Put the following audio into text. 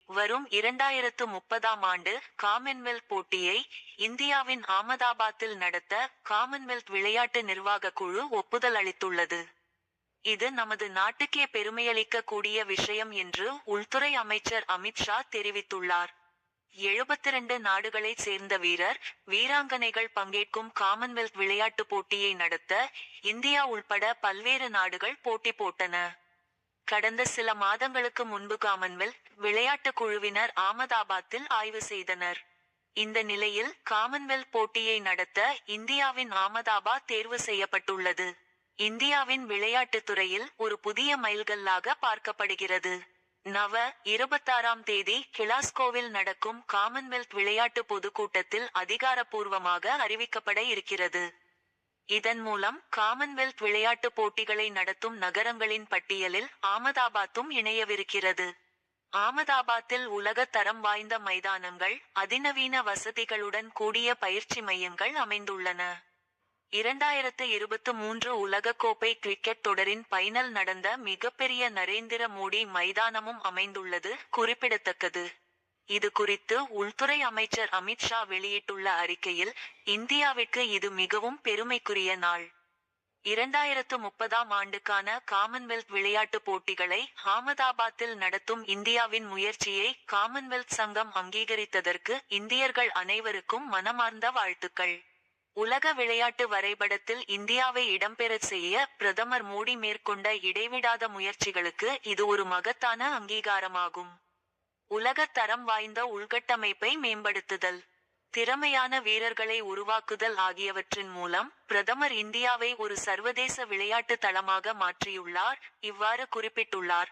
வரும் 2030ஆம் ஆண்டு காமன்வெல்த் போட்டியை இந்தியாவின் ஆமதாபாத்தில் நடத்த காமன்வெல்த் விளையாட்டு நிர்வாக குழு ஒப்புதல் அளித்துள்ளது. இது நமது நாட்டுக்கே பெருமையளிக்க கூடிய விஷயம் என்று உள்துறை அமைச்சர் அமித் ஷா தெரிவித்துள்ளார். 72 நாடுகளைச் சேர்ந்த வீரர், வீராங்கனைகள் பங்கேற்கும் காமன்வெல்த் விளையாட்டு போட்டியை நடத்த இந்தியா உள்பட பல்வேறு நாடுகள் போட்டி போட்டன. கடந்த சில மாதங்களுக்கு முன்பு காமன்வெல்த் விளையாட்டு குழுவினர் ஆமதாபாத்தில் ஆய்வு செய்தனர். இந்த நிலையில் காமன்வெல்த் போட்டியை நடத்த இந்தியாவின் ஆமதாபாத் தேர்வு செய்யப்பட்டுள்ளது. இந்தியாவின் விளையாட்டுத் துறையில் ஒரு புதிய மைல்கல்லாக பார்க்கப்படுகிறது. நவ. 26ஆம் தேதி கிளாஸ்கோவில் நடக்கும் காமன்வெல்த் விளையாட்டு பொதுக்கூட்டத்தில் அதிகாரப்பூர்வமாக அறிவிக்கப்பட இருக்கிறது. இதன் மூலம் காமன்வெல்த் விளையாட்டு போட்டிகளை நடத்தும் நகரங்களின் பட்டியலில் ஆமதாபாத்தும் இணையவிருக்கிறது. ஆமதாபாத்தில் உலக தரம் வாய்ந்த மைதானங்கள், அதிநவீன வசதிகளுடன் கூடிய பயிற்சி மையங்கள் அமைந்துள்ளன. 2023 உலகக்கோப்பை கிரிக்கெட் தொடரின் பைனல் நடந்த மிகப்பெரிய நரேந்திர மோடி மைதானமும் அமைந்துள்ளது குறிப்பிடத்தக்கது. இது குறித்து உள்துறை அமைச்சர் அமித் ஷா வெளியிட்டுள்ள அறிக்கையில், இந்தியாவிற்கு இது மிகவும் பெருமைக்குரிய நாள். 2030ஆம் ஆண்டுக்கான காமன்வெல்த் விளையாட்டு போட்டிகளை ஆமதாபாத்தில் நடத்தும் இந்தியாவின் முயற்சியை காமன்வெல்த் சங்கம் அங்கீகரித்ததற்கு இந்தியர்கள் அனைவருக்கும் மனமார்ந்த வாழ்த்துக்கள். உலக விளையாட்டு வரைபடத்தில் இந்தியாவை இடம்பெறச் செய்ய பிரதமர் மோடி மேற்கொண்ட இடைவிடாத முயற்சிகளுக்கு இது ஒரு மகத்தான அங்கீகாரமாகும். உலக தரம் வாய்ந்த உள்கட்டமைப்பை மேம்படுத்துதல், திறமையான வீரர்களை உருவாக்குதல் ஆகியவற்றின் மூலம் பிரதமர் இந்தியாவை ஒரு சர்வதேச விளையாட்டு தளமாக மாற்றியுள்ளார். இவ்வாறு குறிப்பிட்டுள்ளார்.